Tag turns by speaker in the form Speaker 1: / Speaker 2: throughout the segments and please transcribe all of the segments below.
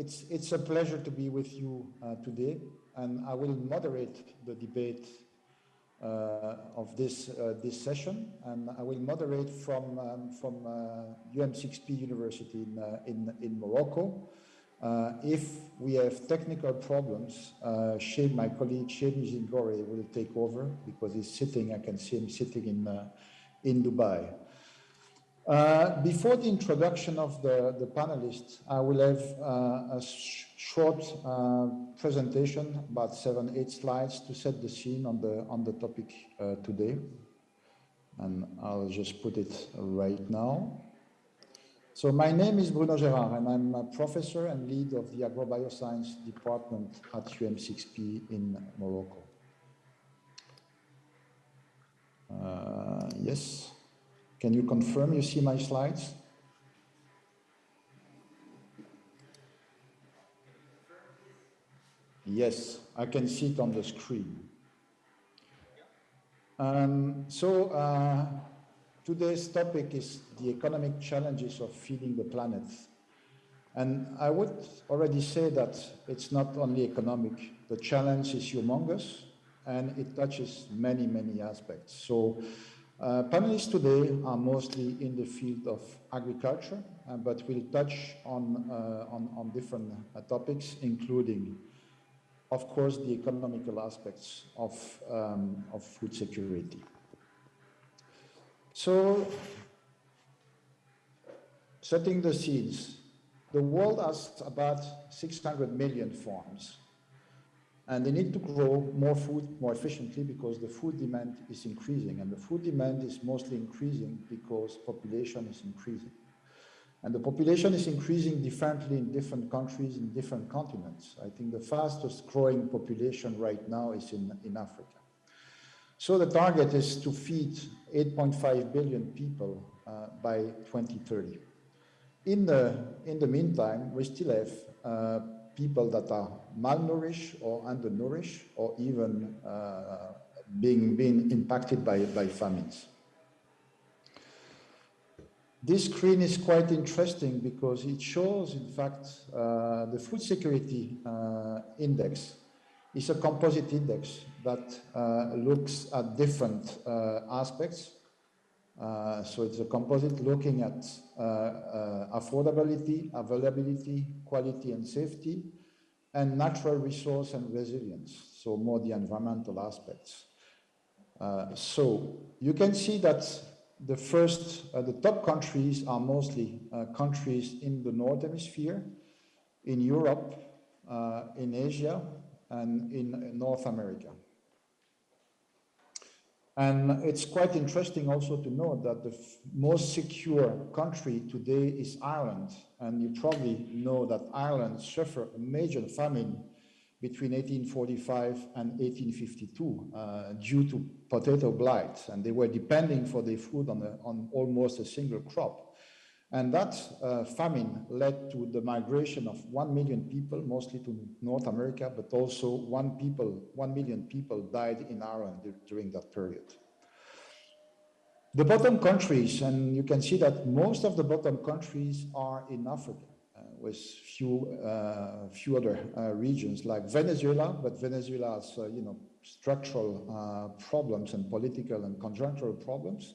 Speaker 1: It's a pleasure to be with you today, and I will moderate the debate of this session, and I will moderate from UM6P University in Morocco. If we have technical problems, my colleague Shane Zingore will take over because he's sitting. I can see him sitting in Dubai. Before the introduction of the panelists, I will have a short presentation, about 7-8 slides, to set the scene on the topic today. And I'll just put it right now. So my name is Bruno Gérard, and I'm a professor and lead of the Agrobioscience department at UM6P in Morocco. Yes. Can you confirm you see my slides? Yes, I can see it on the screen. Today's topic is the economic challenges of feeding the planet. And I would already say that it's not only economic. The challenge is humongous, and it touches many, many aspects. So panelists today are mostly in the field of agriculture, but we'll touch on different topics, including, of course, the economical aspects of food security. So, setting the scenes, the world has about 600 million farms. And they need to grow more food more efficiently because the food demand is increasing. And the food demand is mostly increasing because population is increasing. And the population is increasing differently in different countries, in different continents. I think the fastest growing population right now is in Africa. So the target is to feed 8.5 billion people by 2030. In the meantime, we still have people that are malnourished or undernourished, or even being impacted by famines. This screen is quite interesting because it shows, in fact, the food security index is a composite index that looks at different aspects. So it's a composite looking at affordability, availability, quality and safety, and natural resource and resilience, so more the environmental aspects. So you can see that the top countries are mostly countries in the North Hemisphere, in Europe, in Asia, and in North America. And it's quite interesting also to note that the most secure country today is Ireland. And you probably know that Ireland suffered a major famine between 1845 and 1852 due to potato blight. And they were depending for their food on almost a single crop. And that famine led to the migration of 1 million people, mostly to North America, but also 1 million people died in Ireland during that period. The bottom countries, and you can see that most of the bottom countries are in Africa, with few other regions like Venezuela, but Venezuela has structural problems and political and conjunctural problems.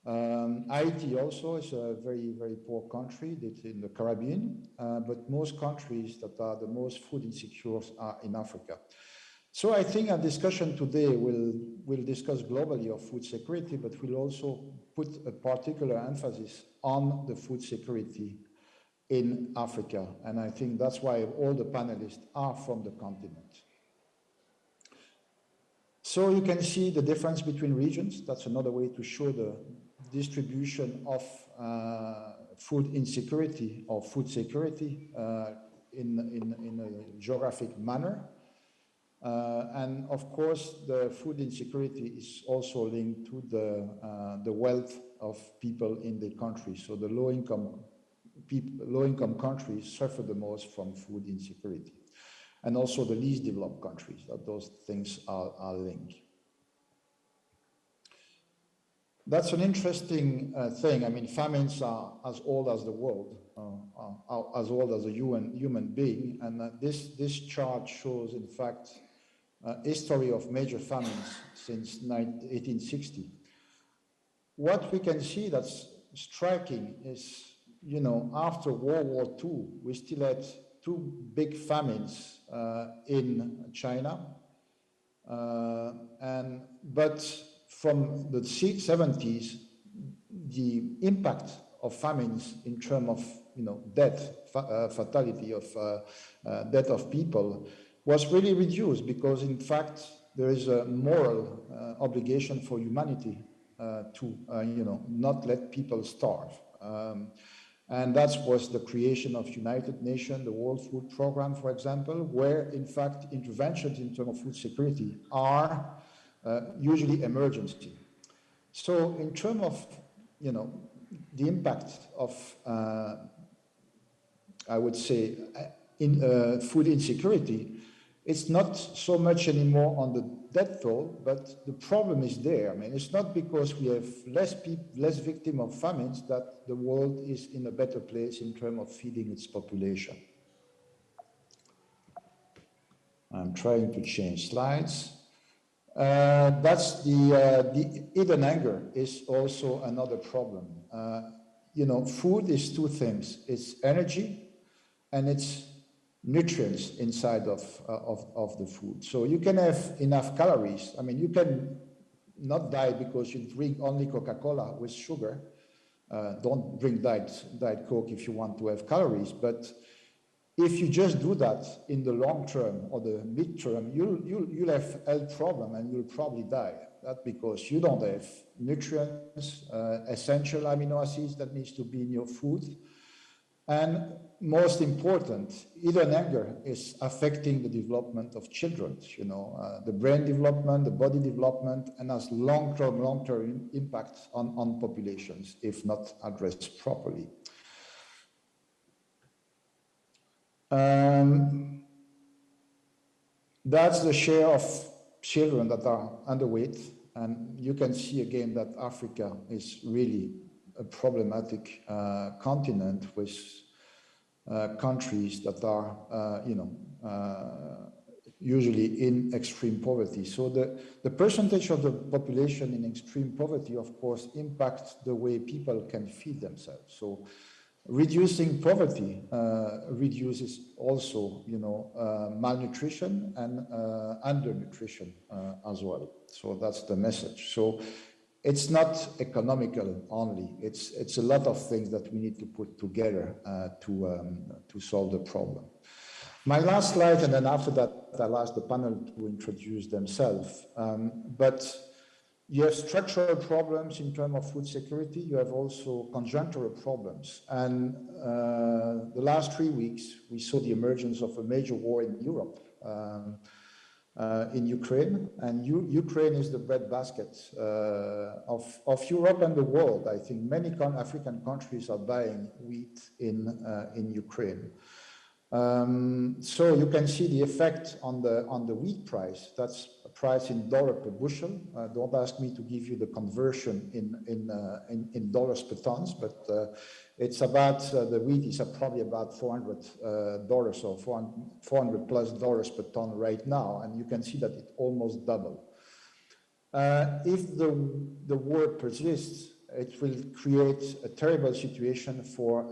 Speaker 1: Haiti also is a very, very poor country that's in the Caribbean, but most countries that are the most food insecure are in Africa. So I think our discussion today will discuss globally of food security, but we'll also put a particular emphasis on the food security in Africa. And I think that's why all the panelists are from the continent. So you can see the difference between regions. That's another way to show the distribution of food insecurity or food security in a geographic manner. And of course, the food insecurity is also linked to the wealth of people in the country. So the low-income countries suffer the most from food insecurity. And also the least developed countries, that those things are linked. That's an interesting thing. I mean, famines are as old as the world, are as old as a human being. And this chart shows, in fact, history of major famines since 1860. What we can see that's striking is, you know, after World War II, we still had two big famines in China. But from the 70s, the impact of famines in terms of, you know, death, fatality of death of people was really reduced, because in fact there is a moral obligation for humanity to you know, not let people starve. And that was the creation of United Nations, the World Food Program, for example, where in fact interventions in terms of food security are usually emergency. So in terms of, you know, the impact of, I would say, in food insecurity, it's not so much anymore on the death toll, but the problem is there. I mean, it's not because we have less victims of famines that the world is in a better place in terms of feeding its population. I'm trying to change slides. That's the hidden hunger is also another problem. You know, food is two things. It's energy and it's nutrients inside of the food. So you can have enough calories. I mean, you can not die because you drink only Coca-Cola with sugar. Don't drink Diet Coke if you want to have calories. But if you just do that in the long term or the mid-term, you'll have health problem and you'll probably die. That's because you don't have nutrients, essential amino acids that needs to be in your food. And most important, hidden hunger is affecting the development of children, you know, the brain development, the body development, and has long-term impact on populations if not addressed properly. That's the share of children that are underweight, and you can see again that Africa is really a problematic continent with countries that are, you know, usually in extreme poverty. So the percentage of the population in extreme poverty, of course, impacts the way people can feed themselves. So reducing poverty reduces also, you know, malnutrition and undernutrition as well. So that's the message. So it's not economical only. It's a lot of things that we need to put together to solve the problem. My last slide, and then after that, I'll ask the panel to introduce themselves. But you have structural problems in terms of food security. You have also conjunctural problems. And the last 3 weeks, we saw the emergence of a major war in Europe, in Ukraine. And Ukraine is the breadbasket of Europe and the world. I think many African countries are buying wheat in Ukraine. So you can see the effect on the wheat price. That's a price in dollar per bushel. Don't ask me to give you the conversion in dollars per tons, but it's about the wheat is probably about $400 or $400 plus per ton right now, and you can see that it almost doubled. If the war persists, it will create a terrible situation for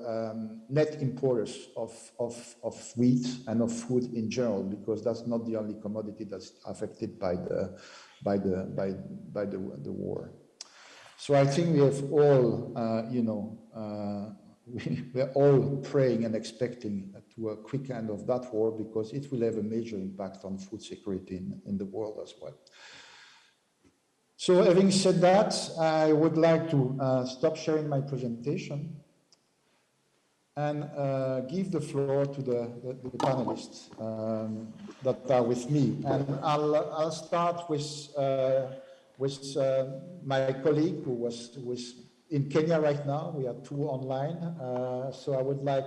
Speaker 1: net importers of wheat and of food in general, because that's not the only commodity that's affected by the war. So I think we have all, you know, we're all praying and expecting to a quick end of that war, because it will have a major impact on food security in the world as well. So having said that, I would like to stop sharing my presentation and give the floor to the panelists that are with me. And I'll start with my colleague who was in Kenya right now. We are two online. So I would like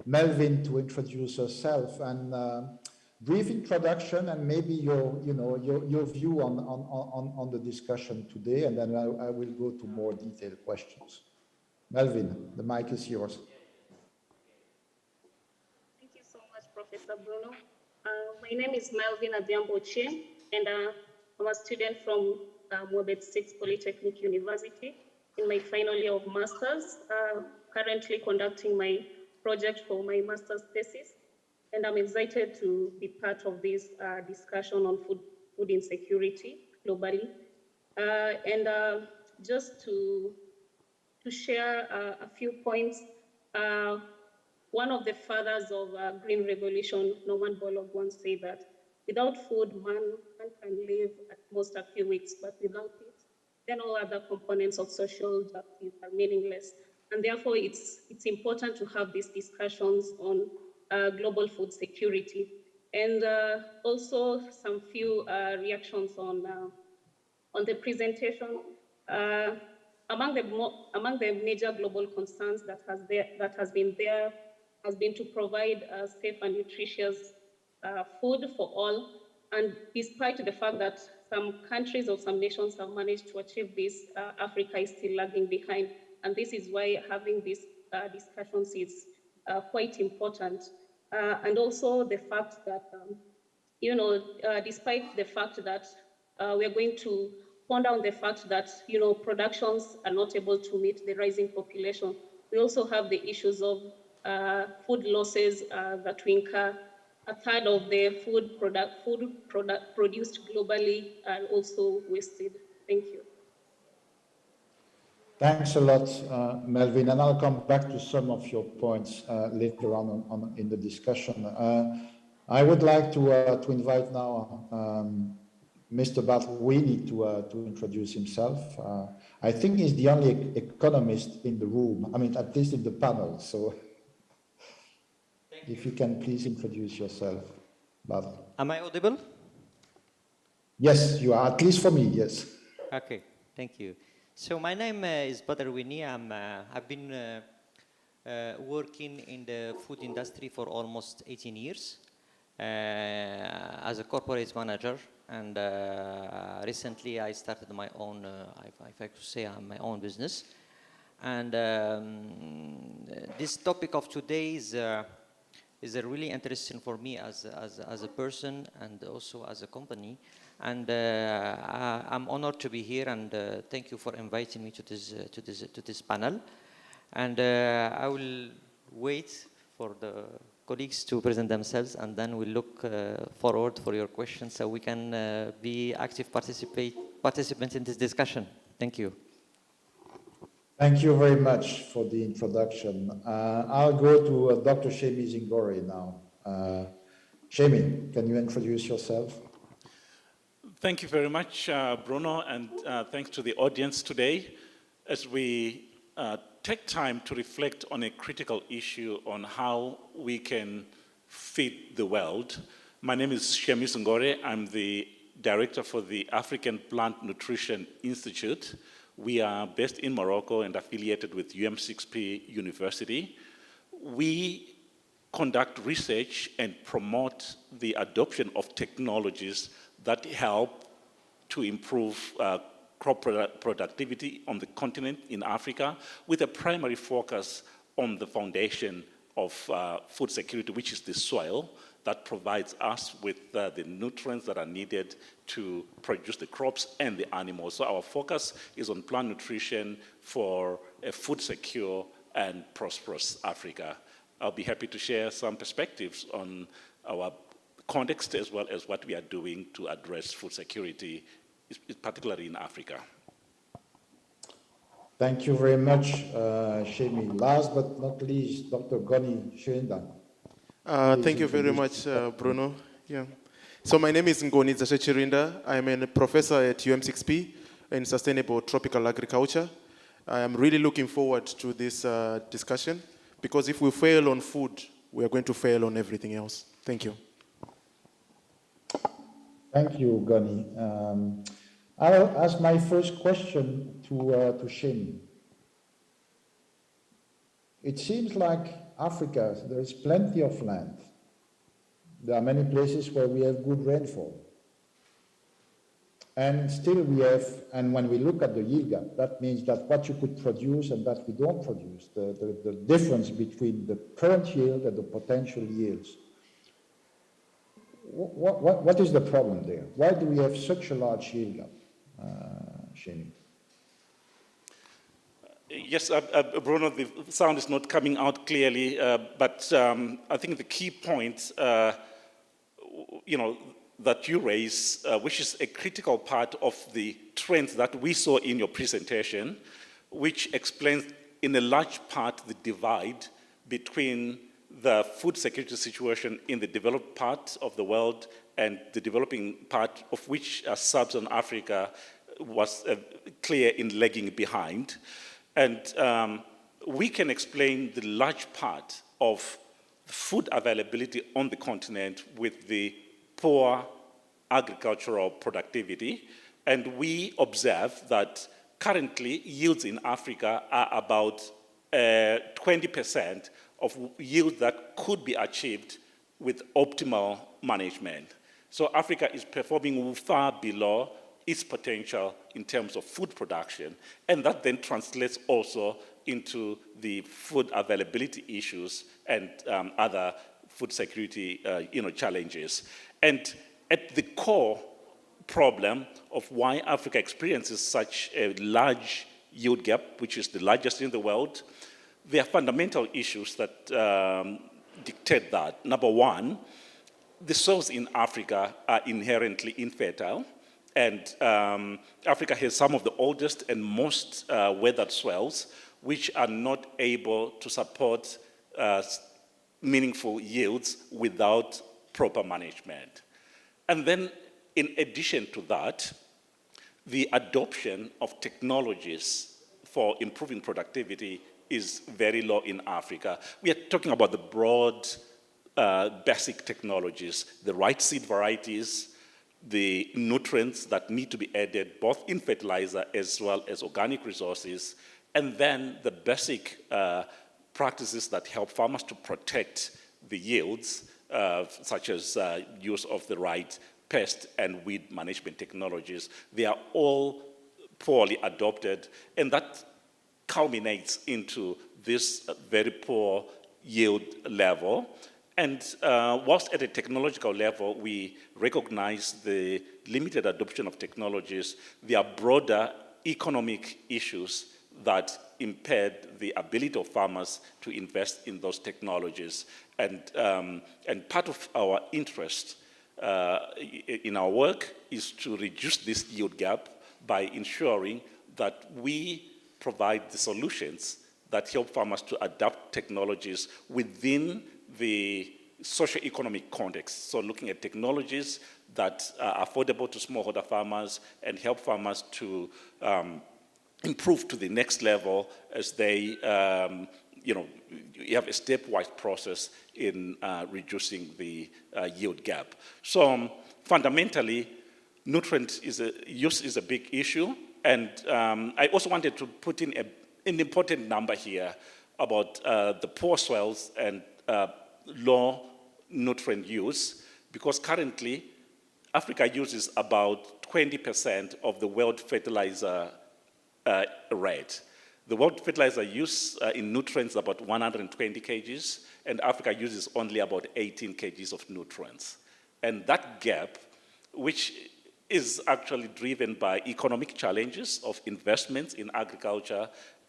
Speaker 1: Melvin to introduce herself. And brief introduction and maybe your view on the discussion today, and then I will go to more detailed questions. Melvin, the mic is yours.
Speaker 2: Thank you so much, Professor Bruno. My name is Melvin Adhiambo-Ochieng, and I'm a student from Moabit 6 Polytechnic University in my final year of master's, currently conducting my project for my master's thesis. And I'm excited to be part of this discussion on food insecurity globally. Just to share a few points, one of the fathers of Green Revolution, Norman Borlaug, once said that without food, man can live at most a few weeks, but without it, then all other components of social justice are meaningless. And therefore, it's important to have these discussions on global food security. And also some few reactions on the presentation. Among the major global concerns that has been to provide safe and nutritious food for all. And despite the fact that some countries or some nations have managed to achieve this, Africa is still lagging behind. And this is why having these discussions is quite important. And also the fact that, despite the fact that we're going to point down the fact that, productions are not able to meet the rising population, we also have the issues of food losses that we incur. A third of the food produced globally are also wasted. Thank you.
Speaker 1: Thanks a lot, Melvin, and I'll come back to some of your points later on in the discussion. I would like to invite now Mr. Batlwini to introduce himself. I think he's the only economist in the room, I mean, at least in the panel, so if you can please introduce yourself, Badr.
Speaker 3: Am I audible?
Speaker 1: Yes, you are, at least for me, yes.
Speaker 3: Okay, thank you. So my name is Batlwini. I've been working in the food industry for almost 18 years as a corporate manager, and recently I started my own, if I could say, my own business. And this topic of today is really interesting for me as a person and also as a company. And I'm honored to be here, and thank you for inviting me to this panel. And I will wait for the colleagues to present themselves, and then we'll look forward for your questions so we can be active participants in this discussion. Thank you.
Speaker 1: Thank you very much for the introduction. I'll go to Dr. Shemi Zingore now. Shemi, can you introduce yourself?
Speaker 4: Thank you very much, Bruno, and thanks to the audience today as we take time to reflect on a critical issue on how we can feed the world. My name is Shemi Zingore. I'm the director for the African Plant Nutrition Institute. We are based in Morocco and affiliated with UM6P University. We conduct research and promote the adoption of technologies that help to improve crop productivity on the continent in Africa, with a primary focus on the foundation of food security, which is the soil that provides us with the nutrients that are needed to produce the crops and the animals. So our focus is on plant nutrition for a food secure and prosperous Africa. I'll be happy to share some perspectives on our context as well as what we are doing to address food security, particularly in Africa.
Speaker 1: Thank you very much, Shemi. Last but not least, Dr. Goni Shenda.
Speaker 5: Thank you very much, Bruno. Yeah. So my name is Ngoni Zashechirinda. I'm a professor at UM6P in Sustainable Tropical Agriculture. I am really looking forward to this discussion, because if we fail on food, we are going to fail on everything else. Thank you.
Speaker 1: Thank you, Gani. I'll ask my first question to Shemi. It seems like Africa, there's plenty of land, There are many places where we have good rainfall. And still we have, and when we look at the yield gap, that means that what you could produce and that we don't produce, the difference between the current yield and the potential yields. What is the problem there? Why do we have such a large yield gap, Shani?
Speaker 4: Yes, Bruno, the sound is not coming out clearly, but I think the key point, that you raise, which is a critical part of the trends that we saw in your presentation, which explains in a large part the divide between the food security situation in the developed part of the world and the developing part, of which sub-Saharan Africa was clear in lagging behind. And we can explain the large part of food availability on the continent with the poor agricultural productivity. And we observe that currently yields in Africa are about 20% of yield that could be achieved with optimal management. So Africa is performing far below its potential in terms of food production, and that then translates also into the food availability issues and other food security challenges. And at the core problem of why Africa experiences such a large yield gap, which is the largest in the world, there are fundamental issues that dictate that. Number one, the soils in Africa are inherently infertile, and Africa has some of the oldest and most weathered soils, which are not able to support meaningful yields without proper management. And then, in addition to that, the adoption of technologies for improving productivity is very low in Africa. We are talking about the broad, basic technologies, the right seed varieties, the nutrients that need to be added, both in fertilizer as well as organic resources, and then the basic practices that help farmers to protect the yields, such as use of the right pest and weed management technologies. They are all poorly adopted, and that culminates into this very poor yield level. And whilst at a technological level, we recognize the limited adoption of technologies, there are broader economic issues that impaired the ability of farmers to invest in those technologies. And part of our interest in our work is to reduce this yield gap by ensuring that we provide the solutions that help farmers to adapt technologies within the socio-economic context. So looking at technologies that are affordable to smallholder farmers and help farmers to improve to the next level as they, you have a stepwise process in reducing the yield gap. So fundamentally, nutrient use is a big issue. And I also wanted to put in an important number here about the poor soils and low nutrient use, because currently Africa uses about 20% of the world fertilizer rate. The world fertilizer use in nutrients is about 120 kgs, and Africa uses only about 18 kgs of nutrients. And that gap, which is actually driven by economic challenges of investments in agriculture,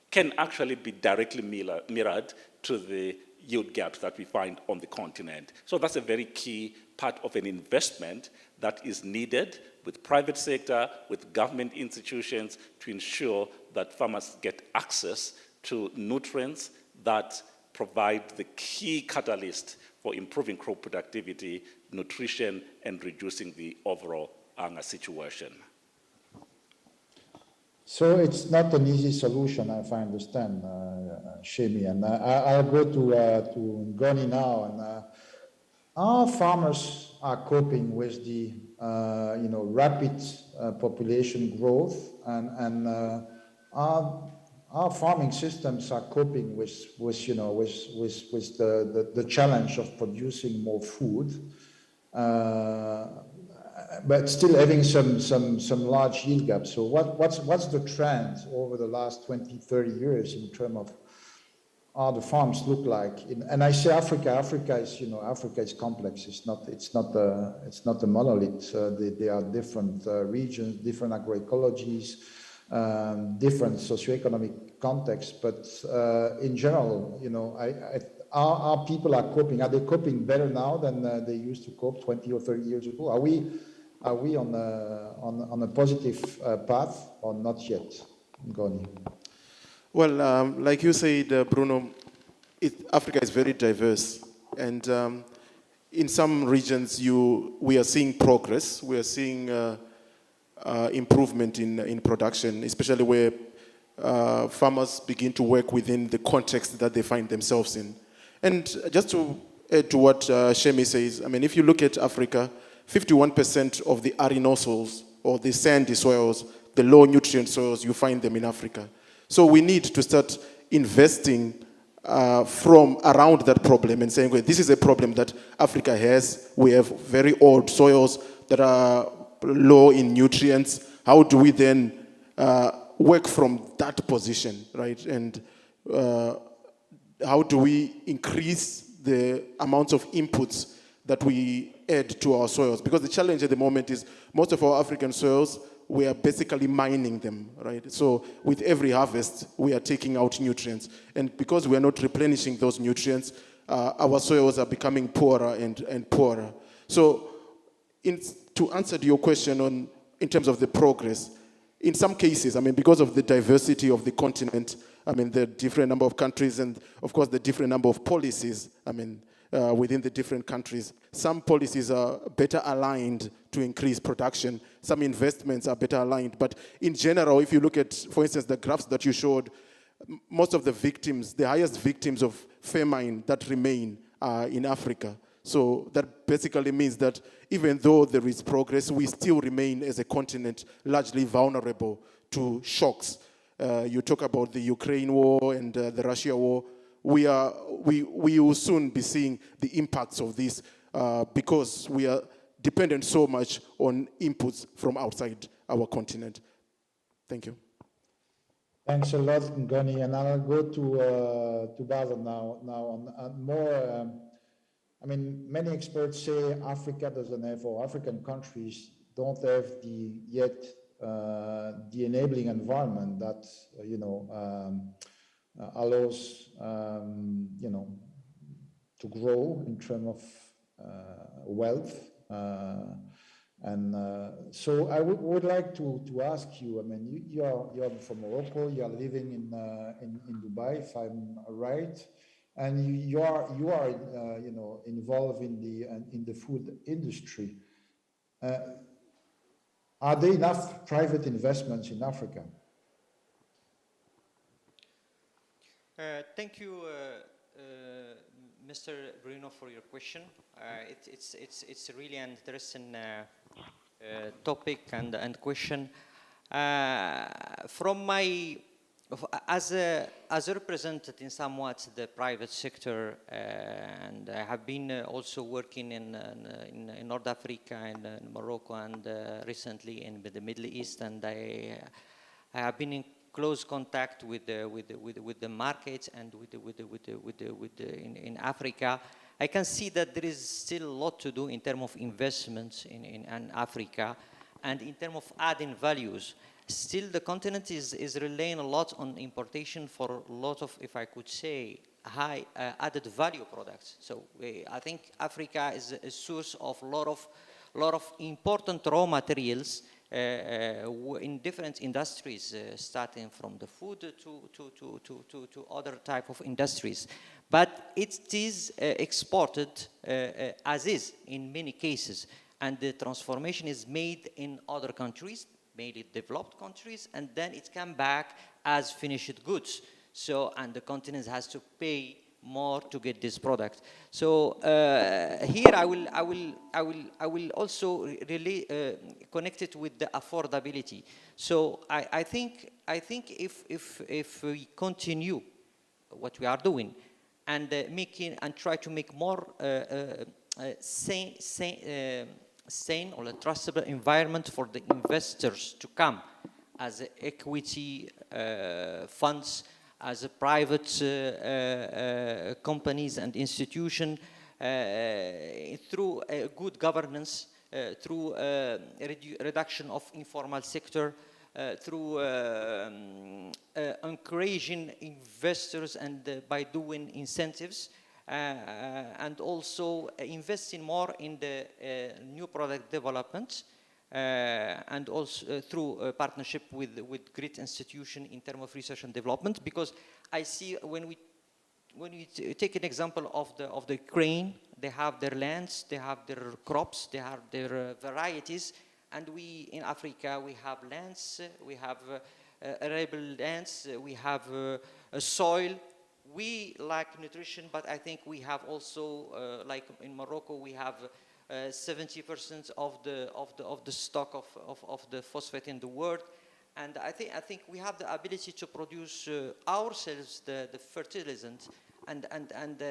Speaker 4: can actually be directly mirrored to the yield gaps that we find on the continent. So that's a very key part of an investment that is needed with private sector, with government institutions to ensure that farmers get access to nutrients that provide the key catalyst for improving crop productivity, nutrition, and reducing the overall hunger situation.
Speaker 1: So it's not an easy solution, if I understand, Shemi. And I'll go to Ngoni now. And our farmers are coping with the rapid population growth, and our farming systems are coping with the challenge of producing more food. but still having some large yield gaps. So what's the trend over the last 20, 30 years in terms of how the farms look like? And I say Africa. Africa is complex. It's not a monolith. There are different regions, different agroecologies, different socioeconomic contexts. But in general, our people are coping. Are they coping better now than they used to cope 20 or 30 years ago? Are we on a positive path or not yet, Ngoni?
Speaker 5: Well, like you said, Bruno, Africa is very diverse. And in some regions, we are seeing progress. We are seeing improvement in production, especially where farmers begin to work within the context that they find themselves in. And just to add to what Shemi says, I mean, if you look at Africa, 51% of the arenosols or the sandy soils, the low nutrient soils, you find them in Africa. So we need to start investing from around that problem and saying, well, this is a problem that Africa has. We have very old soils that are low in nutrients. How do we then work from that position, right? And how do we increase the amount of inputs that we add to our soils? Because the challenge at the moment is most of our African soils, we are basically mining them, right? So with every harvest, we are taking out nutrients. And because we are not replenishing those nutrients, our soils are becoming poorer and poorer. So to answer your question in terms of the progress, in some cases, I mean, because of the diversity of the continent, I mean, the different number of countries and, of course, the different number of policies, I mean, within the different countries. Some policies are better aligned to increase production. Some investments are better aligned. But in general, if you look at, for instance, the graphs that you showed, most of the victims, the highest victims of famine that remain are in Africa. So that basically means that even though there is progress, we still remain as a continent largely vulnerable to shocks. You talk about the Ukraine war and the Russia war. We will soon be seeing the impacts of this because we are dependent so much on inputs from outside our continent. Thank you.
Speaker 1: Thanks a lot, Ngoni. And I'll go to Basil now on more. I mean, many experts say Africa doesn't have, or African countries don't have the enabling environment that allows to grow in terms of wealth. So I would like to ask you. I mean, you're from Morocco. You are living in Dubai, if I'm right. And you are involved in the food industry. Are there enough private investments in Africa?
Speaker 3: Thank you, Mr. Bruno, for your question. It's really an interesting topic and question. From my as a representative somewhat the private sector, and I have been also working in North Africa and in Morocco and recently in the Middle East, and I have been in close contact with the markets and in Africa. I can see that there is still a lot to do in terms of investments in Africa, and in terms of adding values. Still, the continent is relying a lot on importation for a lot of, if I could say, high added value products. So I think Africa is a source of a lot of important raw materials in different industries, starting from the food to other type of industries. But it is exported as is in many cases, and the transformation is made in other countries, mainly developed countries, and then it comes back as finished goods. So, and the continent has to pay more to get this product. So here I will also really connect it with the affordability. So I think if we continue what we are doing and try to make more sane or a trustable environment for the investors to come as equity funds, as a private companies and institutions, through good governance, through reduction of informal sector, through encouraging investors and by doing incentives, and also investing more in the new product development, and also through partnership with great institutions in terms of research and development. Because I see when we take an example of the Ukraine, they have their lands, they have their crops, they have their varieties, and we in Africa we have lands, we have arable lands, we have a soil. We lack nutrition, but I think we have also, like in Morocco, we have 70% of the stock of the phosphate in the world, and I think we have the ability to produce ourselves the fertilizant, and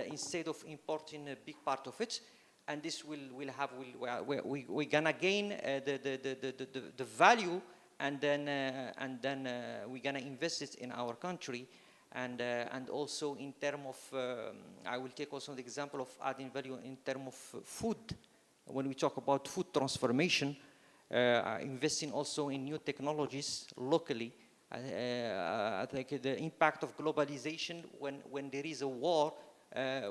Speaker 3: instead of importing a big part of it, and this we're gonna gain the value, and then we're gonna invest it in our country. And also in terms of, I will take also the example of adding value in terms of food. When we talk about food transformation, investing also in new technologies locally. I think the impact of globalization, when there is a war,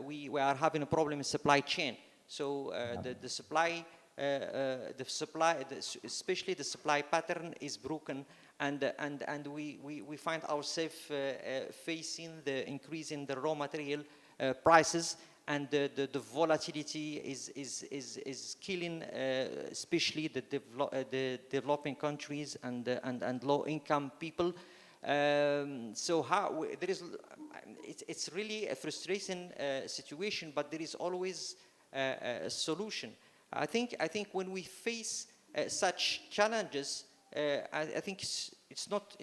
Speaker 3: we are having a problem in supply chain. So the supply, especially the supply pattern is broken. And we find ourselves facing the increase in the raw material prices, and the volatility is killing especially the developing countries and low-income people. So it's really a frustrating situation, but there is always a solution. I think when we face such challenges, I think it's not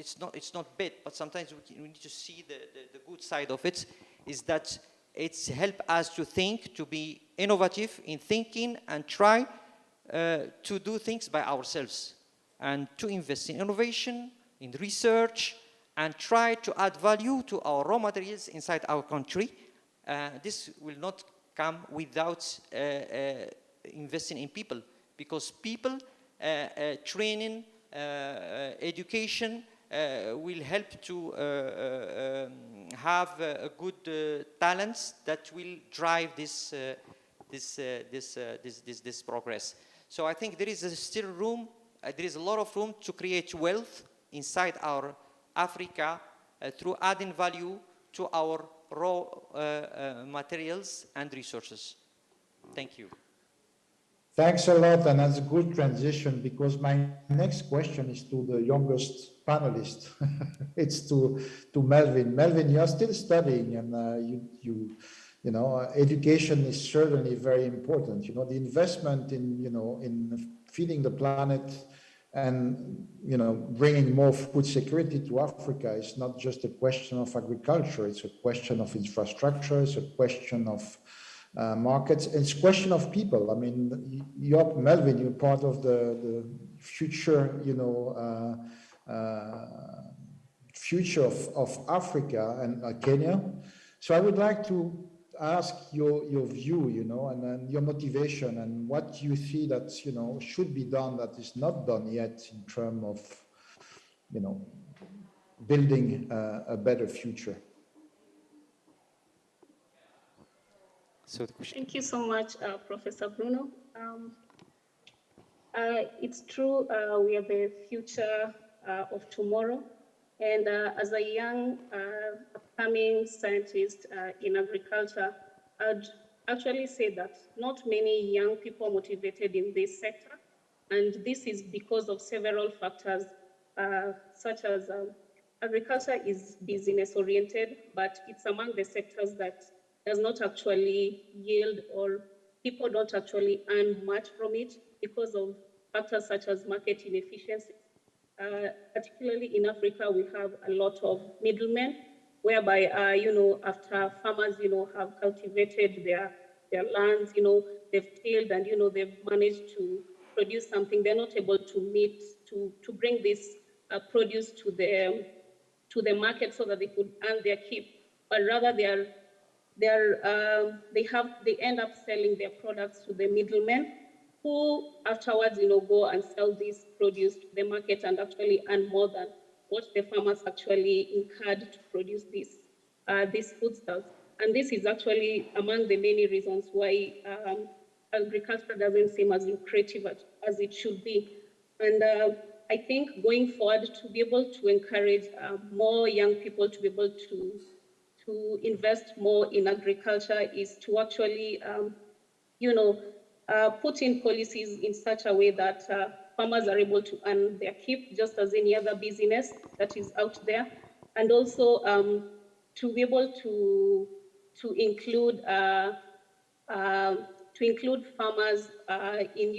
Speaker 3: bad, but sometimes we need to see the good side of it. Is that it's help us to think, to be innovative in thinking, and try to do things by ourselves, and to invest in innovation, in research, and try to add value to our raw materials inside our country. This will not come without investing in people, because people, training, education will help to have good talents that will drive this progress. So I think there is still room. There is a lot of room to create wealth inside our Africa through adding value to our raw materials and resources. Thank you.
Speaker 1: Thanks a lot, and that's a good transition, because my next question is to the youngest panelist. It's to Melvin. Melvin, you are still studying, and you know, education is certainly very important. You know, the investment in feeding the planet and bringing more food security to Africa is not just a question of agriculture. It's a question of infrastructure. It's a question of markets. It's a question of people. I mean, Melvin, you're part of the future, future of Africa and Kenya. So I would like to ask your view, and your motivation, and what you see that should be done that is not done yet in terms of building a better future.
Speaker 3: So the question.
Speaker 2: Thank you so much, Professor Bruno. It's true, we are the future of tomorrow. And as a young upcoming scientist in agriculture, I'd actually say that not many young people are motivated in this sector. And this is because of several factors, such as agriculture is business oriented, but it's among the sectors that does not actually yield, or people don't actually earn much from it because of factors such as market inefficiency. Particularly in Africa, we have a lot of middlemen, whereby, after farmers, have cultivated their lands, they've tilled and, they've managed to produce something, they're not able to bring this produce to the market so that they could earn their keep, but rather they end up selling their products to the middlemen, who afterwards, go and sell this produce to the market and actually earn more than what the farmers actually incurred to produce these foodstuffs. And this is actually among the many reasons why agriculture doesn't seem as lucrative as it should be. And I think going forward, to be able to encourage more young people to be able to invest more in agriculture is to actually, put in policies in such a way that farmers are able to earn their keep just as any other business that is out there, and also to be able to include farmers in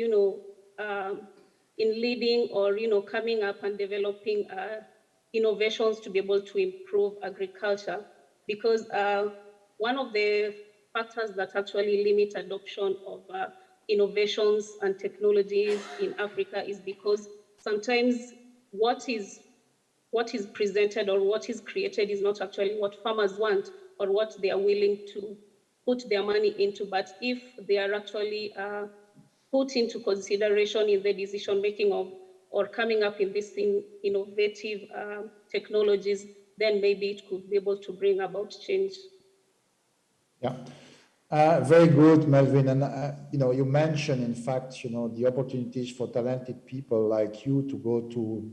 Speaker 2: leading or coming up and developing innovations to be able to improve agriculture, because one of the factors that actually limit adoption of innovations and technologies in Africa is because sometimes what is presented or what is created is not actually what farmers want or what they are willing to put their money into. But if they are actually put into consideration in the decision making of or coming up in these innovative technologies, then maybe it could be able to bring about change.
Speaker 1: Yeah. Very good, Melvin. And, you mentioned, in fact, the opportunities for talented people like you to go to,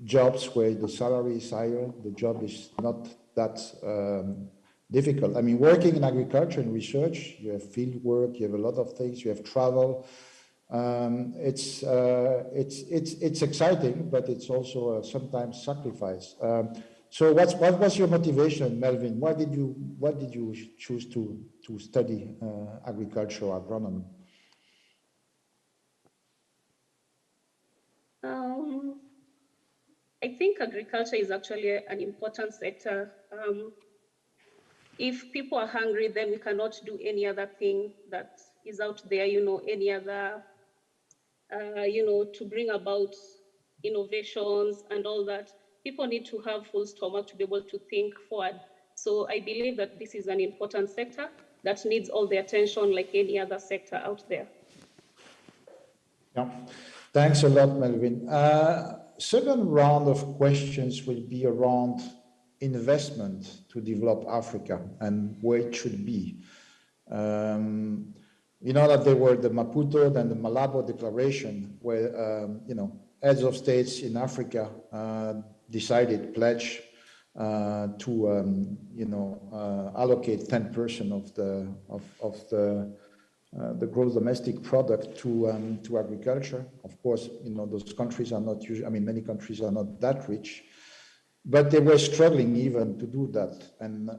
Speaker 1: jobs where the salary is higher, the job is not that difficult. I mean, working in agriculture and research, you have field work, you have a lot of things, you have travel. It's exciting, but it's also sometimes sacrifice. So what was your motivation, Melvin? Why did you choose to study agriculture or agronomy?
Speaker 2: I think agriculture is actually an important sector. If people are hungry, then we cannot do any other thing that is out there, any other, to bring about innovations and all that. People need to have full stomach to be able to think forward. So I believe that this is an important sector that needs all the attention like any other sector out there.
Speaker 1: Yeah, thanks a lot, Melvin. Second round of questions will be around investment to develop Africa and where it should be. You know that there were the Maputo and the Malabo Declaration where, heads of states in Africa decided, pledge to, allocate 10% of the gross domestic product to agriculture. Of course, those countries are not usually, many countries are not that rich, but they were struggling even to do that. And,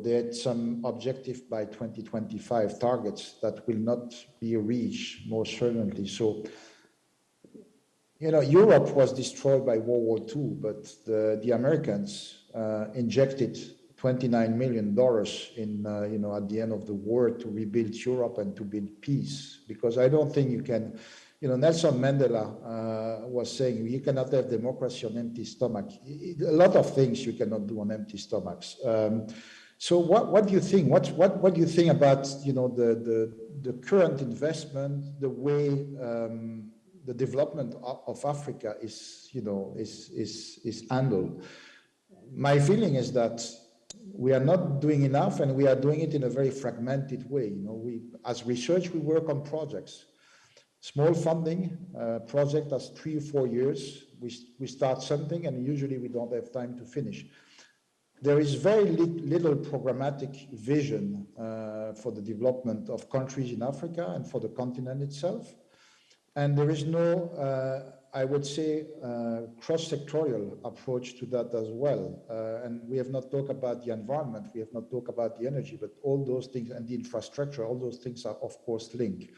Speaker 1: they had some objective by 2025 targets that will not be reached, most certainly. So, Europe was destroyed by World War II, but the Americans injected $29 million in, at the end of the war to rebuild Europe and to build peace. Because I don't think you can, Nelson Mandela was saying, you cannot have democracy on empty stomach. A lot of things you cannot do on empty stomachs. So what do you think? What do you think about, the current investment, the way the development of Africa is handled? My feeling is that we are not doing enough, and we are doing it in a very fragmented way. As research, we work on projects, small funding, project that's 3 or 4 years. We start something, and usually we don't have time to finish. There is very little programmatic vision for the development of countries in Africa and for the continent itself. And there is no, I would say, cross-sectorial approach to that as well. And we have not talked about the environment, we have not talked about the energy, but all those things and the infrastructure, all those things are of course linked.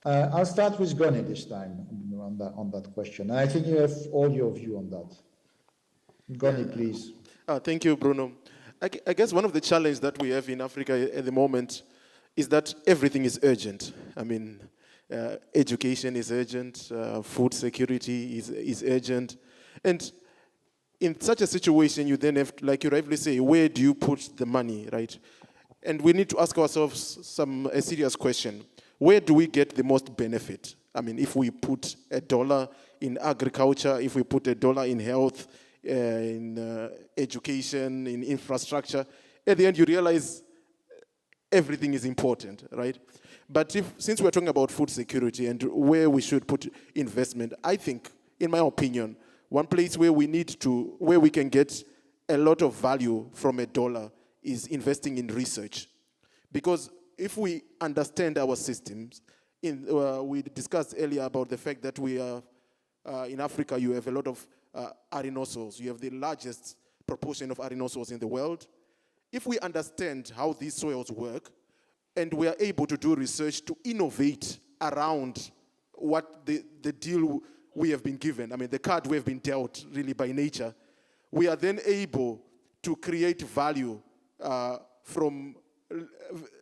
Speaker 1: I'll start with Goni this time on that question. And I think you have all your view on that. Goni, please.
Speaker 5: Thank you, Bruno. I guess one of the challenges that we have in Africa at the moment is that everything is urgent. I mean, education is urgent, food security is urgent. And in such a situation, you then have to, like you rightly say, where do you put the money, right? And we need to ask ourselves a serious question. Where do we get the most benefit? I mean, if we put $1 in agriculture, if we put $1 in health, in education, in infrastructure, at the end you realize everything is important, right? But since we're talking about food security and where we should put investment, I think, in my opinion, one place where we can get a lot of value from $1 is investing in research. Because if we understand our systems, we discussed earlier about the fact that we are, in Africa, you have a lot of arenosals. You have the largest proportion of arenosals in the world. If we understand how these soils work, and we are able to do research to innovate around what the deal we have been given, I mean, the card we have been dealt really by nature, we are then able to create value from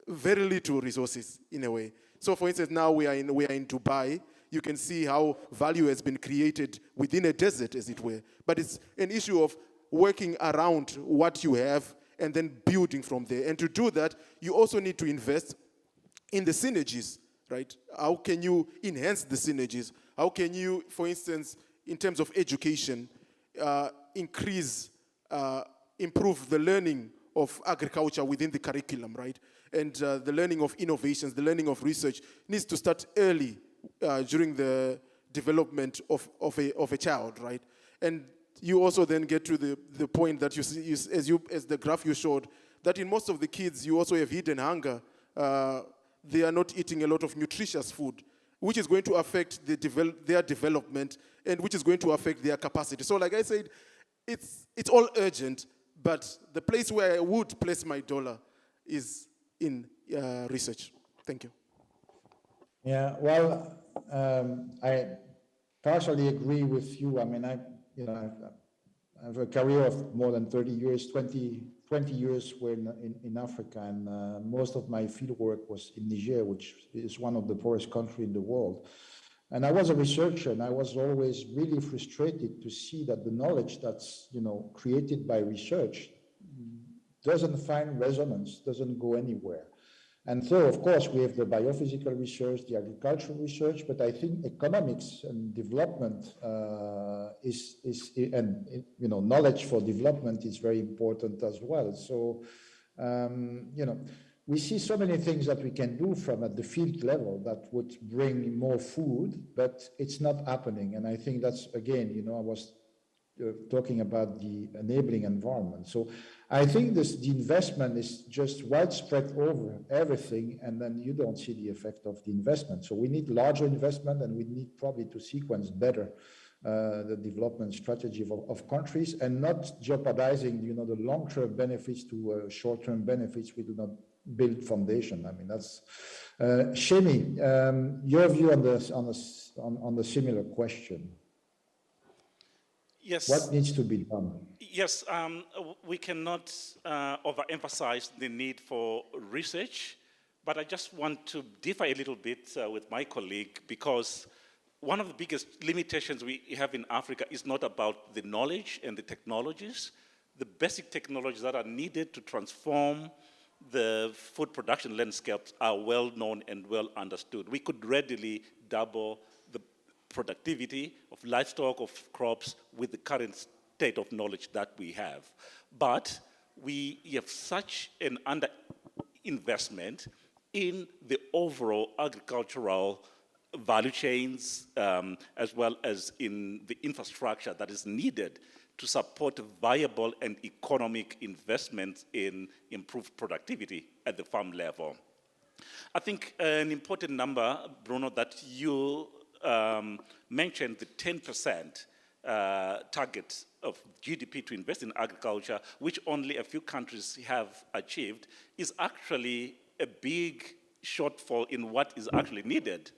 Speaker 5: very little resources in a way. So for instance, now we are in Dubai. You can see how value has been created within a desert, as it were. But it's an issue of working around what you have and then building from there. And to do that, you also need to invest in the synergies, right? How can you enhance the synergies? How can you, for instance, in terms of education, improve the learning of agriculture within the curriculum, right? And the learning of innovations, the learning of research needs to start early during the development of a child, right? And you also then get to the point that you see, as the graph you showed, that in most of the kids, you also have hidden hunger. They are not eating a lot of nutritious food, which is going to affect their development and which is going to affect their capacity. So like I said, it's all urgent, but the place where I would place my $1 is in research. Thank you.
Speaker 1: Yeah, well, I partially agree with you. I mean, I have a career of more than 30 years, 20 years were in Africa, and most of my field work was in Niger, which is one of the poorest countries in the world. And I was a researcher, and I was always really frustrated to see that the knowledge that's created by research doesn't find resonance, doesn't go anywhere. And so, of course, we have the biophysical research, the agricultural research, but I think economics and development knowledge for development is very important as well. So, we see so many things that we can do from at the field level that would bring more food, but it's not happening. And I think that's, again, I was talking about the enabling environment. So I think the investment is just widespread over everything, and then you don't see the effect of the investment. So we need larger investment, and we need probably to sequence better the development strategy of countries, and not jeopardizing the long-term benefits to short-term benefits. We do not build foundation. I mean, that's Shemi, your view on the similar question.
Speaker 4: Yes.
Speaker 1: What needs to be done?
Speaker 4: Yes, we cannot overemphasize the need for research, but I just want to differ a little bit with my colleague, because one of the biggest limitations we have in Africa is not about the knowledge and the technologies. The basic technologies that are needed to transform the food production landscapes are well known and well understood. We could readily double the productivity of livestock, of crops, with the current state of knowledge that we have. But we have such an underinvestment in the overall agricultural value chains, as well as in the infrastructure that is needed to support viable and economic investments in improved productivity at the farm level. I think an important number, Bruno, that you mentioned, the 10% target of GDP to invest in agriculture, which only a few countries have achieved, is actually a big shortfall in what is actually needed.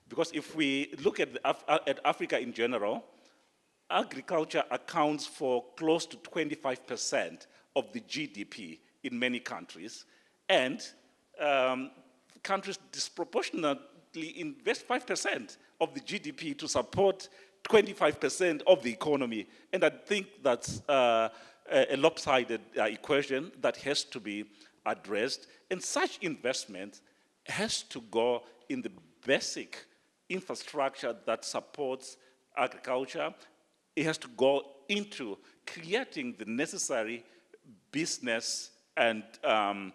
Speaker 4: Because if we look at Africa in general, agriculture accounts for close to 25% of the GDP in many countries. And countries disproportionately invest 5% of the GDP to support 25% of the economy. And I think that's a lopsided equation that has to be addressed. And such investment has to go in the basic infrastructure that supports agriculture. It has to go into creating the necessary business and the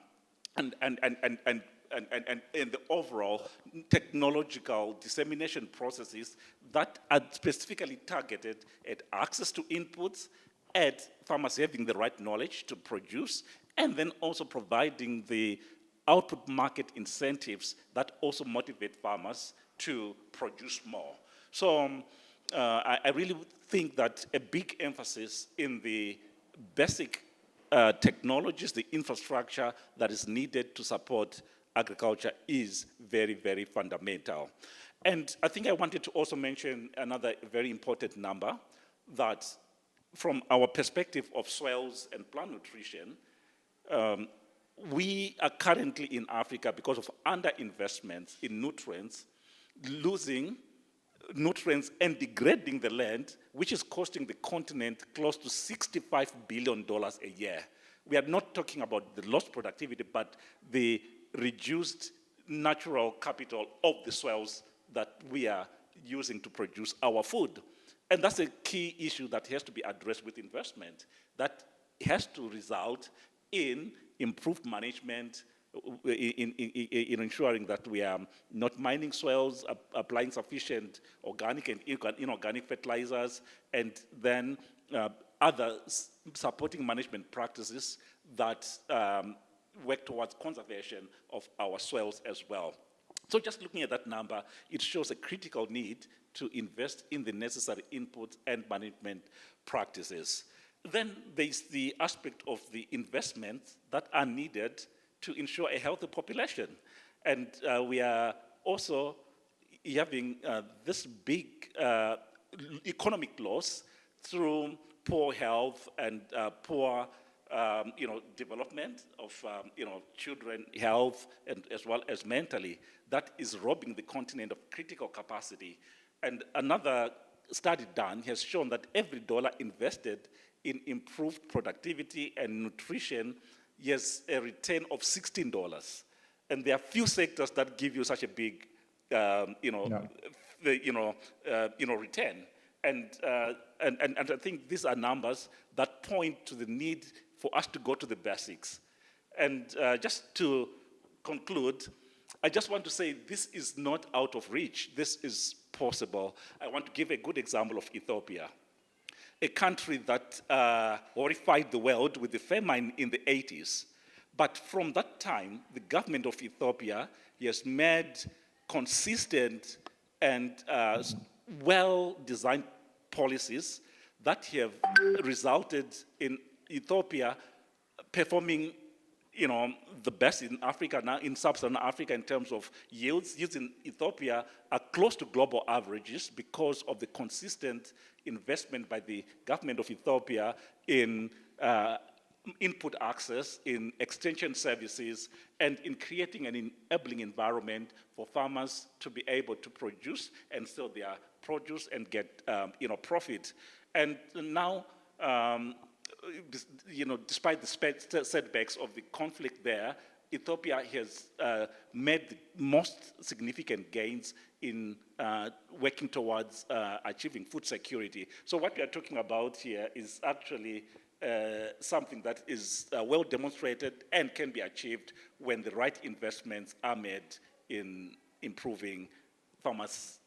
Speaker 4: overall technological dissemination processes that are specifically targeted at access to inputs, at farmers having the right knowledge to produce, and then also providing the output market incentives that also motivate farmers to produce more. So I really think that a big emphasis in the basic technologies, the infrastructure that is needed to support agriculture is very, very fundamental. And I think I wanted to also mention another very important number, that from our perspective of soils and plant nutrition, we are currently in Africa, because of underinvestments in nutrients, losing nutrients and degrading the land, which is costing the continent close to $65 billion a year. We are not talking about the lost productivity, but the reduced natural capital of the soils that we are using to produce our food. And that's a key issue that has to be addressed with investment. That has to result in improved management, in ensuring that we are not mining soils, applying sufficient organic and inorganic fertilizers, and then other supporting management practices that work towards conservation of our soils as well. So just looking at that number, it shows a critical need to invest in the necessary inputs and management practices. Then there's the aspect of the investments that are needed to ensure a healthy population. And we are also having this big economic loss through poor health and poor development of children health, and as well as mentally. That is robbing the continent of critical capacity. And another study done has shown that every dollar invested in improved productivity and nutrition has a return of $16. And there are few sectors that give you such a big return. And I think these are numbers that point to the need for us to go to the basics. And just to conclude, I just want to say this is not out of reach. This is possible. I want to give a good example of Ethiopia, a country that horrified the world with the famine in the 80s. But from that time, the government of Ethiopia has made consistent and well-designed policies that have resulted in Ethiopia performing the best in Africa now, in sub-Saharan Africa, in terms of yields. Yields in Ethiopia are close to global averages because of the consistent investment by the government of Ethiopia in input access, in extension services, and in creating an enabling environment for farmers to be able to produce and sell their produce and get profit. And now, despite the setbacks of the conflict there, Ethiopia has made the most significant gains in working towards achieving food security. So what we are talking about here is actually something that is well demonstrated and can be achieved when the right investments are made in improving farmers'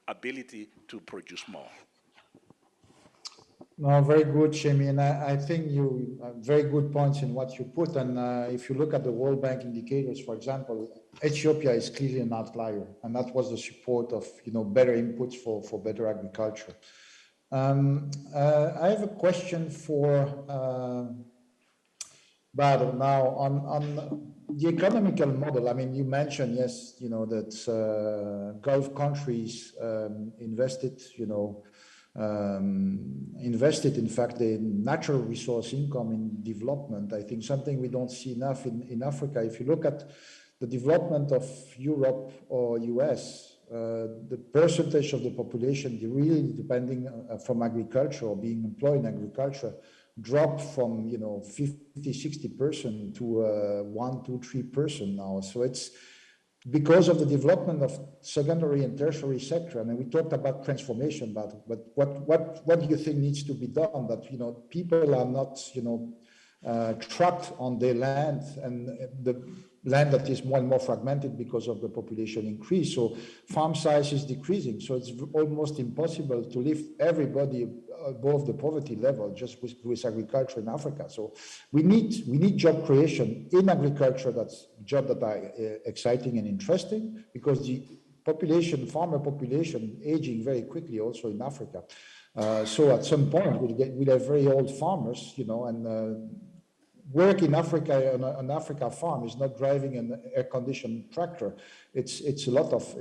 Speaker 4: ability to produce more.
Speaker 1: No, very good, Shemi, and I think you very good points in what you put. And if you look at the World Bank indicators, for example, Ethiopia is clearly an outlier, and that was the support of better inputs for better agriculture. I have a question for Badr now on the economical model. I mean, you mentioned yes, that Gulf countries invested in fact the natural resource income in development. I think something we don't see enough in Africa. If you look at the development of Europe or US, the percentage of the population really depending from agriculture or being employed in agriculture dropped from 50-60% to 1-2-3% now. So it's because of the development of secondary and tertiary sector. I mean, we talked about transformation, but what do you think needs to be done that people are not trapped on their land, and the land that is more and more fragmented because of the population increase. So farm size is decreasing. So it's almost impossible to lift everybody above the poverty level just with agriculture in Africa. So we need job creation in agriculture. That's jobs that are exciting and interesting, because the farmer population aging very quickly also in Africa. So at some point we'll have very old farmers, and work in Africa on an Africa farm is not driving an air-conditioned tractor. It's a lot of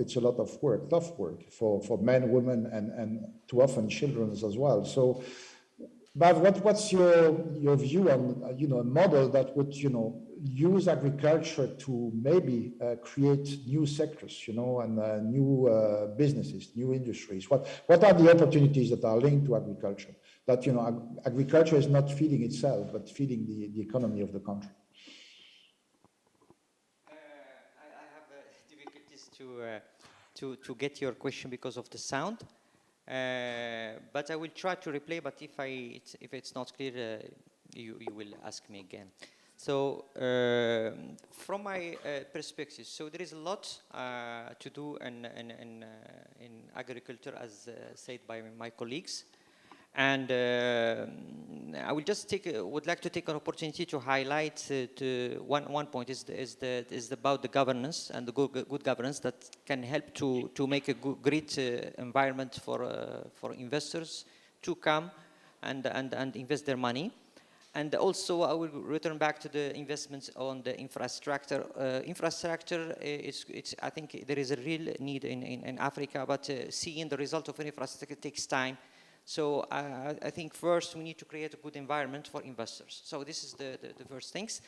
Speaker 1: work, tough work for men, women, and too often children as well. So, but what's your view on a model that would use agriculture to maybe create new sectors, and new businesses, new industries? What are the opportunities that are linked to agriculture? That agriculture is not feeding itself, but feeding the economy of the country.
Speaker 3: I have difficulties to get your question because of the sound, but I will try to replay. But if it's not clear, you will ask me again. So from my perspective, so there is a lot to do in agriculture, as said by my colleagues. And I will just would like to take an opportunity to highlight one point is about the governance and the good governance that can help to make a great environment for investors to come and invest their money. And also, I will return back to the investments on the infrastructure. Infrastructure, I think there is a real need in Africa, but seeing the result of infrastructure takes time. So I think first we need to create a good environment for investors. So this is the first things.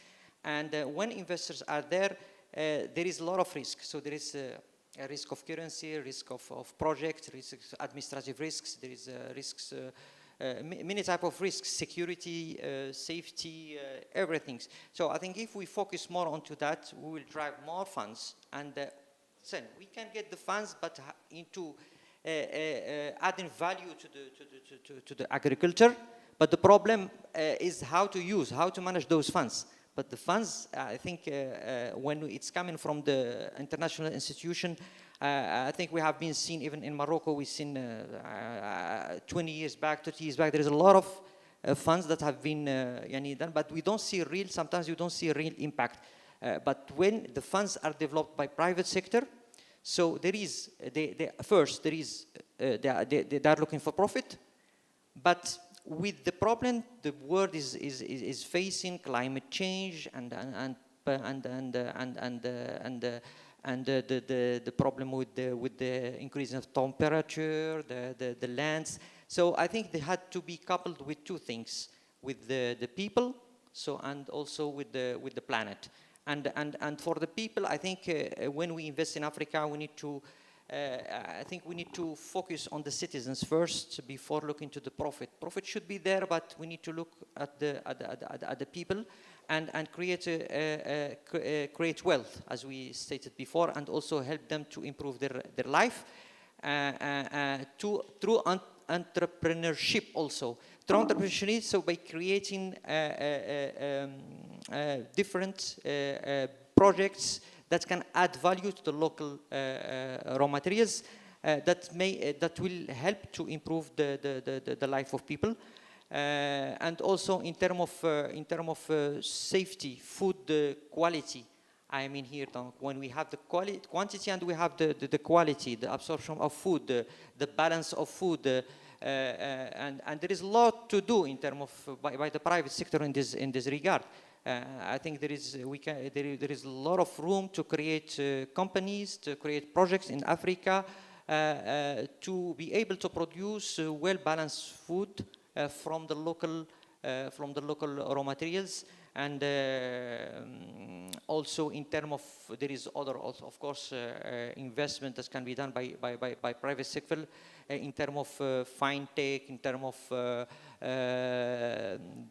Speaker 3: And when investors are there, there is a lot of risk. So there is a risk of currency, risk of project, risks, administrative risks. There is risks, many type of risks, security, safety, everything. So I think if we focus more onto that, we will drive more funds. And then we can get the funds, but into adding value to the agriculture, but the problem is how to manage those funds. But the funds, I think, when it's coming from the international institution, I think we have been seen even in Morocco. We've seen 20 years back, 30 years back. There is a lot of funds that have been done, but we don't see sometimes you don't see a real impact. But when the funds are developed by private sector, so there is, they are looking for profit, but with the problem the world is facing, climate change and the problem with the increase of temperature, the lands. So I think they had to be coupled with two things, with the people, so and also with the planet. And for the people, I think when we invest in Africa, we need to, I think we need to focus on the citizens first before looking to the profit. Profit should be there, but we need to look at the people and create wealth, as we stated before, and also help them to improve their life through entrepreneurship also. Through entrepreneurship, so by creating different projects that can add value to the local raw materials that will help to improve the life of people, and also in terms of safety, food quality. I mean here, when we have the quantity and we have the quality, the absorption of food, the balance of food. And there is a lot to do in terms of by the private sector in this regard. I think there is a lot of room to create companies, to create projects in Africa, to be able to produce well balanced food from the local raw materials, And also in terms of, there is other, also, of course, investment that can be done by private sector in terms of fintech, in terms of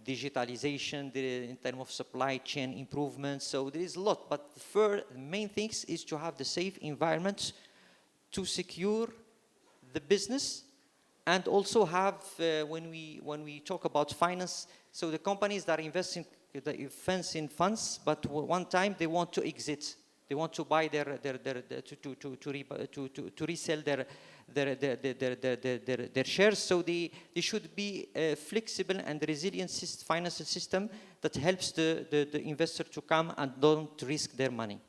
Speaker 3: digitalization, in terms of supply chain improvements. So there is a lot, but the main things is to have the safe environment to secure the business, and also have, when we talk about finance, so the companies that invest in funds, but one time they want to exit, they want to buy to resell their shares. So they should be a flexible and resilient financial system that helps the investor to come and don't risk their money.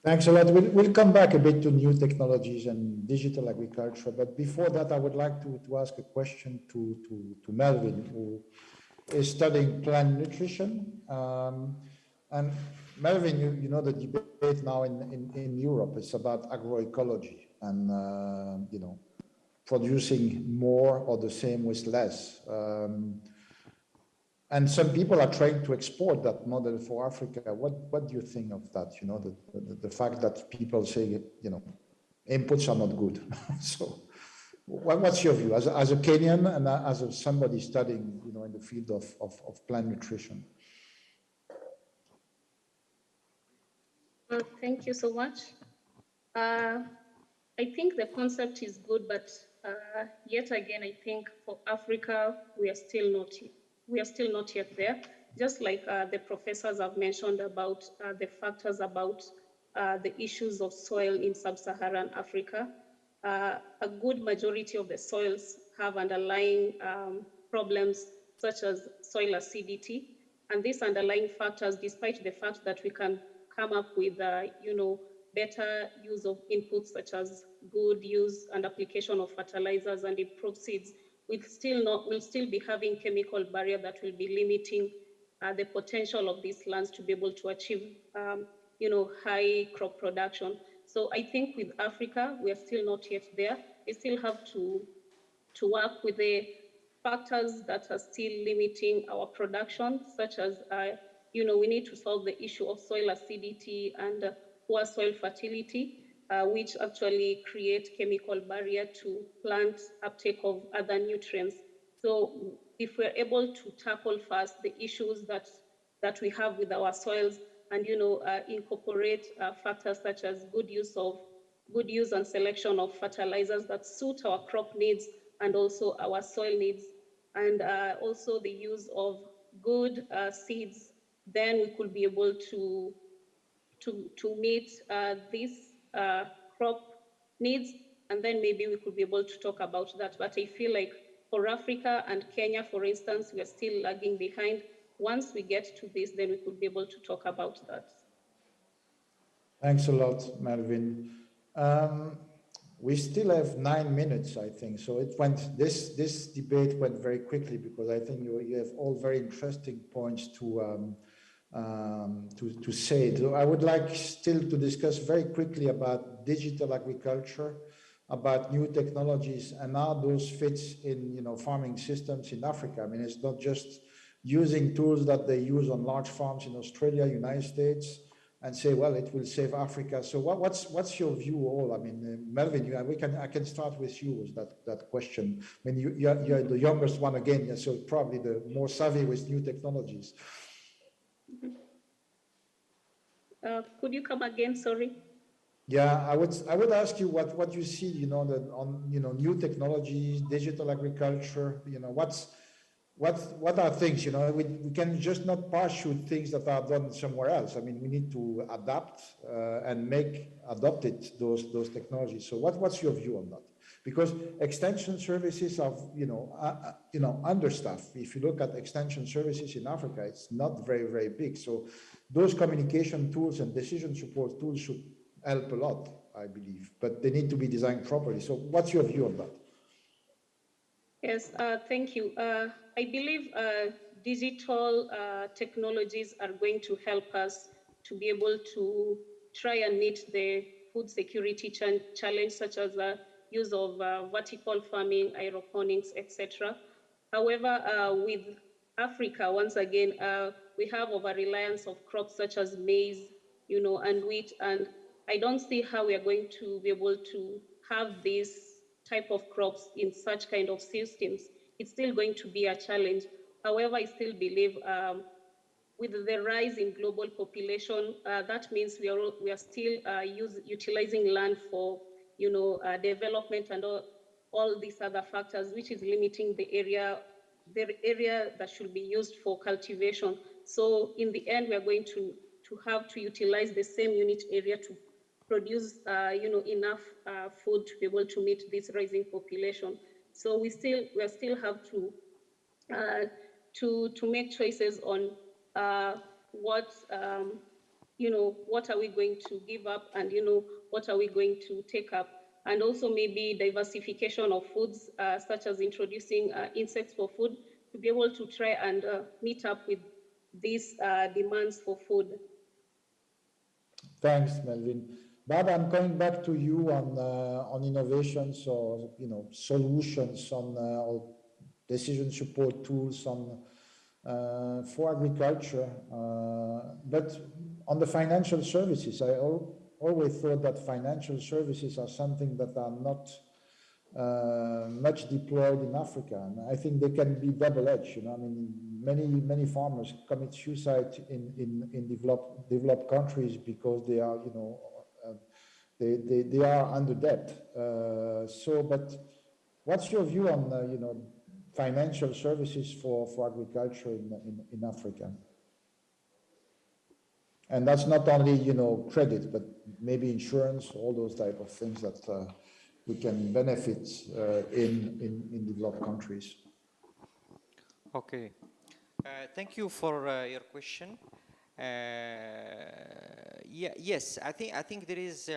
Speaker 1: Thanks a lot. We'll come back a bit to new technologies and digital agriculture, but before that, I would like to ask a question to Melvin, who is studying plant nutrition. And Melvin, you know the debate now in Europe is about agroecology and producing more or the same with less. And some people are trying to export that model for Africa. What do you think of that? You know, the fact that people say, inputs are not good. So what's your view as a Kenyan and as somebody studying, in the field of plant nutrition?
Speaker 2: Well, thank you so much. I think the concept is good, but yet again, I think for Africa, we are still not yet there. Just like the professors have mentioned about the factors about the issues of soil in sub-Saharan Africa, a good majority of the soils have underlying problems such as soil acidity. And these underlying factors, despite the fact that we can come up with, better use of inputs such as good use and application of fertilizers and improved seeds, we'll still be having chemical barrier that will be limiting the potential of these lands to be able to achieve, high crop production. So I think with Africa, we are still not yet there. We still have to work with the factors that are still limiting our production, such as, we need to solve the issue of soil acidity and poor soil fertility, which actually create chemical barrier to plant uptake of other nutrients. So if we're able to tackle first the issues that we have with our soils and, incorporate factors such as good use and selection of fertilizers that suit our crop needs and also our soil needs, and also the use of good seeds, then we could be able to meet these crop needs, and then maybe we could be able to talk about that. But I feel like for Africa and Kenya, for instance, we are still lagging behind. Once we get to this, then we could be able to talk about that.
Speaker 1: Thanks a lot, Melvin. We still have 9 minutes, I think. So this debate went very quickly because I think you have all very interesting points to say. So I would like still to discuss very quickly about digital agriculture, about new technologies and how those fits in, farming systems in Africa. I mean, it's not just using tools that they use on large farms in Australia, United States, and say, well, it will save Africa. So what's your view all? I mean, Melvin, I can start with you with that question. I mean, you're the youngest one again, so probably the more savvy with new technologies.
Speaker 2: Could you come again? Sorry.
Speaker 1: Yeah, I would ask you what you see, on new technologies, digital agriculture. What are things, we can just not parachute things that are done somewhere else. I mean, we need to adapt and adopt those technologies. So what's your view on that? Because extension services are, understaffed. If you look at extension services in Africa, it's not very, very big. So those communication tools and decision support tools should help a lot, I believe, but they need to be designed properly. So what's your view on that?
Speaker 2: Yes, thank you. I believe digital technologies are going to help us to be able to try and meet the food security challenge, such as the use of vertical farming, aeroponics, etc. However, with Africa, once again, we have over-reliance of crops such as maize, and wheat, and I don't see how we are going to be able to have this type of crops in such kind of systems. It's still going to be a challenge. However, I still believe with the rise in global population, that means we are still utilizing land for development and all these other factors, which is limiting the area that should be used for cultivation. So in the end, we are going to have to utilize the same unit area to produce enough food to be able to meet this rising population. So we still have to make choices on what what are we going to give up, and what are we going to take up, and also maybe diversification of foods, such as introducing insects for food to be able to try and meet up with these demands for food.
Speaker 1: Thanks, Melvin. Bob, I'm coming back to you on innovations or solutions on decision support tools for agriculture, but on the financial services, I always thought that financial services are something that are not much deployed in Africa, and I think they can be double-edged. I mean, many farmers commit suicide in developed countries because they are they are under debt. But what's your view on financial services for agriculture in Africa? And that's not only credit, but maybe insurance, all those type of things that we can benefit in developed countries.
Speaker 3: Okay. Thank you for your question. Yes, I think there is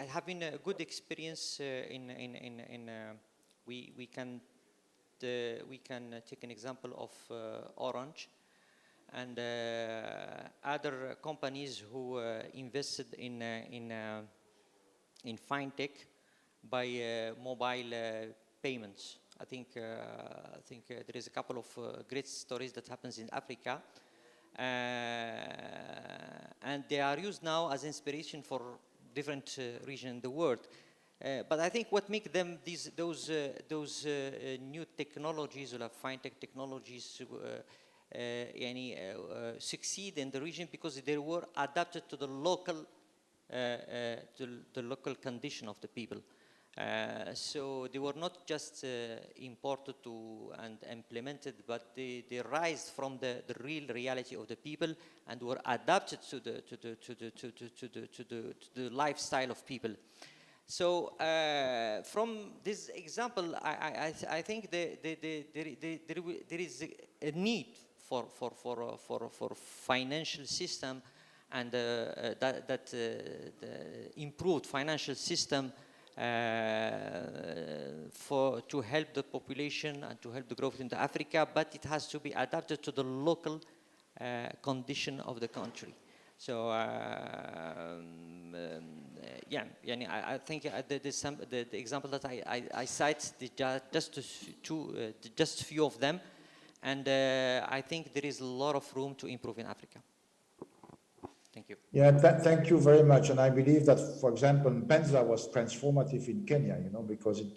Speaker 3: having a good experience we can take an example of Orange and other companies who invested in fintech by mobile payments. I think there is a couple of great stories that happens in Africa, and they are used now as inspiration for different regions in the world. But I think what makes them those new technologies, or fintech technologies, succeed in the region because they were adapted to the local condition of the people. So they were not just imported and implemented, but they rise from the real reality of the people and were adapted to the lifestyle of people. So from this example, I think there is a need for financial system and that improved financial system to help the population and to help the growth in Africa, but it has to be adapted to the local condition of the country. So I think the example that I cite just a few of them, and I think there is a lot of room to improve in Africa. Thank you.
Speaker 1: Yeah, thank you very much. And I believe that, for example, Mpenza was transformative in Kenya, because it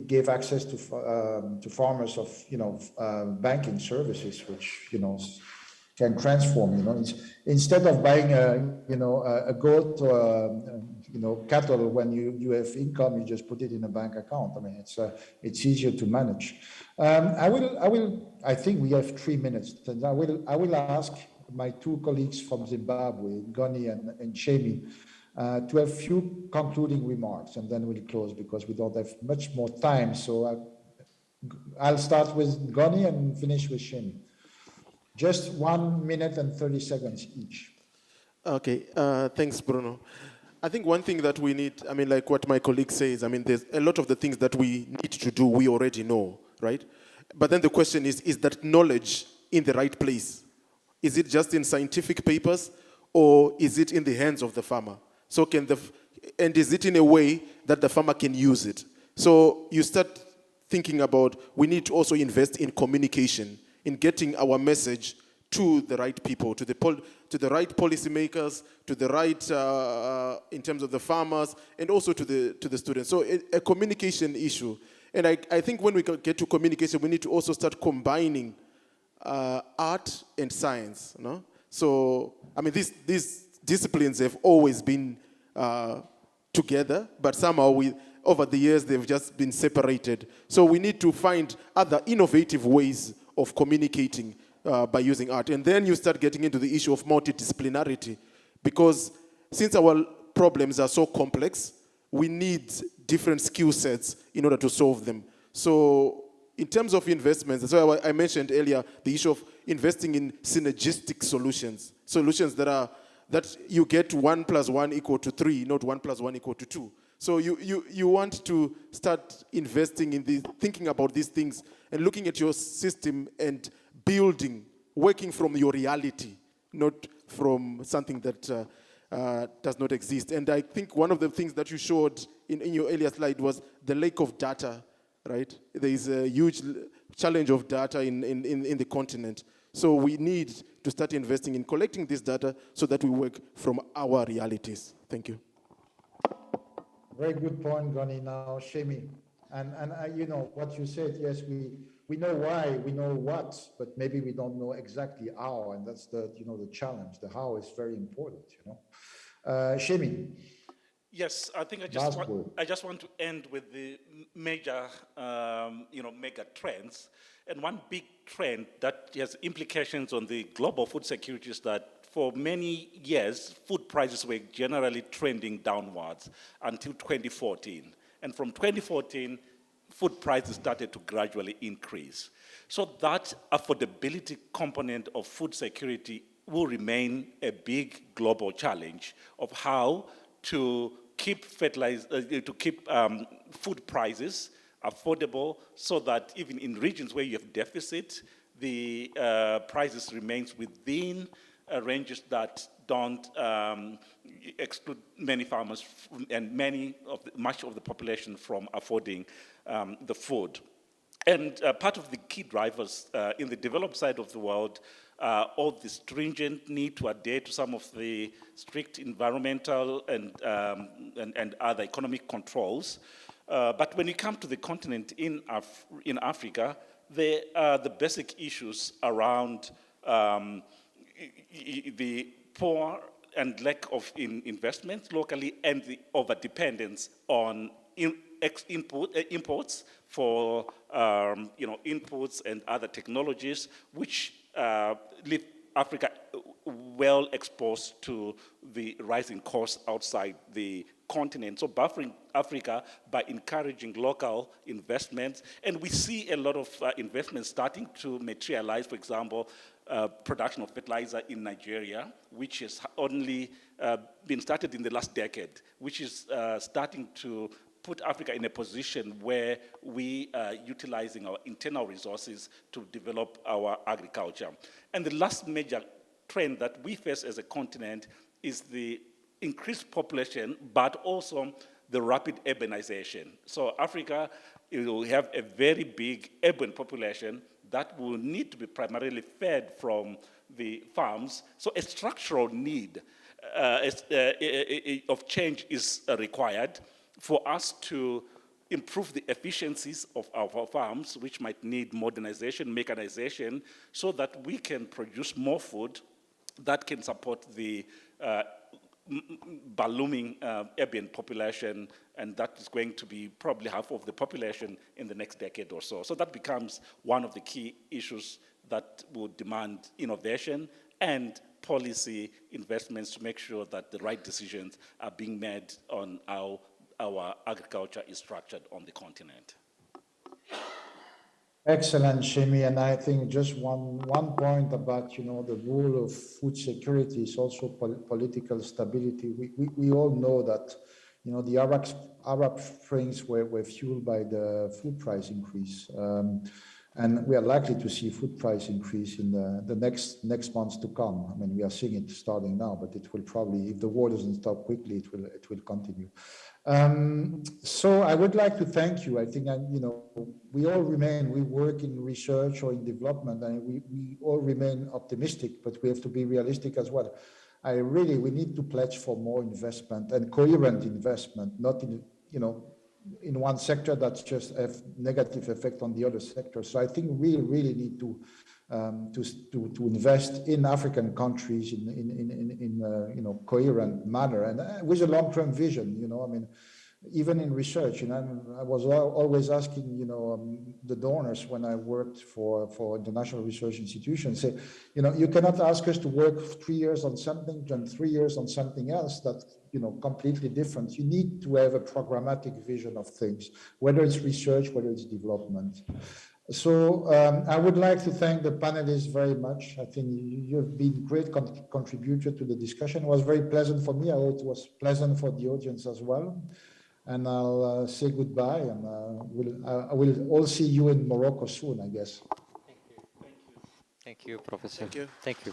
Speaker 1: gave access to farmers of banking services, which can transform. Instead of buying a goat or cattle, when you have income, you just put it in a bank account. I mean, it's easier to manage. I think we have 3 minutes, and I will ask my two colleagues from Zimbabwe, Goni and Shemi, to have few concluding remarks, and then we'll close because we don't have much more time. So I'll start with Goni and finish with Shemi. Just 1 minute and 30 seconds each.
Speaker 5: Okay, thanks, Bruno. I think one thing that we need, like what my colleague says, there's a lot of the things that we need to do, we already know, right? But then the question is that knowledge in the right place? Is it just in scientific papers, or is it in the hands of the farmer? So and is it in a way that the farmer can use it? So you start thinking about we need to also invest in communication, in getting our message to the right people, to the right policymakers, to the right in terms of the farmers, and also to the students. So a communication issue. And I think when we get to communication, we need to also start combining art and science. No? So, I mean, these disciplines have always been together, but somehow over the years, they've just been separated. So we need to find other innovative ways of communicating by using art. And then you start getting into the issue of multidisciplinarity, because since our problems are so complex, we need different skill sets in order to solve them. So in terms of investments, that's why I mentioned earlier the issue of investing in synergistic solutions that you get 1 + 1 = 3, not 1 + 1 = 2. So you want to start investing in thinking about these things and looking at your system and building, working from your reality, not from something that does not exist. And I think one of the things that you showed in your earlier slide was the lack of data, right? There is a huge challenge of data in the continent. So we need to start investing in collecting this data so that we work from our realities. Thank you.
Speaker 1: Very good point, Gani. Now, Shemi, and you know what you said. Yes, we know why, we know what, but maybe we don't know exactly how, and that's the challenge. The how is very important. Shemi.
Speaker 4: Yes, I think I just want to end with the major mega trends. And one big trend that has implications on the global food security is that for many years, food prices were generally trending downwards until 2014. And from 2014, food prices started to gradually increase. So that affordability component of food security will remain a big global challenge of how to keep food prices affordable, so that even in regions where you have deficit, the prices remains within ranges that don't exclude many farmers and much of the population from affording the food. And part of the key drivers in the developed side of the world all the stringent need to adhere to some of the strict environmental and other economic controls. But when you come to the continent in Africa, the basic issues around the poor and lack of investment locally and the overdependence on imports for inputs and other technologies, which leave Africa well exposed to the rising costs outside the continent. So buffering Africa by encouraging local investments, and we see a lot of investments starting to materialize. For example, production of fertilizer in Nigeria, which has only been started in the last decade, which is starting to put Africa in a position where we are utilizing our internal resources to develop our agriculture. And the last major trend that we face as a continent is the increased population, but also the rapid urbanization. So Africa will have a very big urban population that will need to be primarily fed from the farms. So a structural need of change is required for us to improve the efficiencies of our farms, which might need modernization, mechanization, so that we can produce more food that can support the ballooning urban population, and that is going to be probably half of the population in the next decade or so. So that becomes one of the key issues that will demand innovation and policy investments to make sure that the right decisions are being made on how our agriculture is structured on the continent.
Speaker 1: Excellent, Shemi. And I think just one point about, the role of food security is also political stability. We all know that, the Arab Springs were fueled by the food price increase. And we are likely to see food price increase in the next months to come. I mean, we are seeing it starting now, but it will probably, if the war doesn't stop quickly, it will continue. So I would like to thank you. I think, we all remain, we work in research or in development, and we all remain optimistic, but we have to be realistic as well. We need to pledge for more investment and coherent investment, not in one sector that just have negative effect on the other sector. So I think we really need to invest in African countries in coherent manner and with a long-term vision. Even in research, I was always asking, the donors when I worked for international research institutions, say, you cannot ask us to work 3 years on something and 3 years on something else that, completely different. You need to have a programmatic vision of things, whether it's research, whether it's development. So I would like to thank the panelists very much. I think you've been great contributor to the discussion. It was very pleasant for me. I hope it was pleasant for the audience as well. And I'll say goodbye, and I will all see you in Morocco soon, I guess.
Speaker 3: Thank you, Professor.
Speaker 5: Thank you.
Speaker 3: Thank you.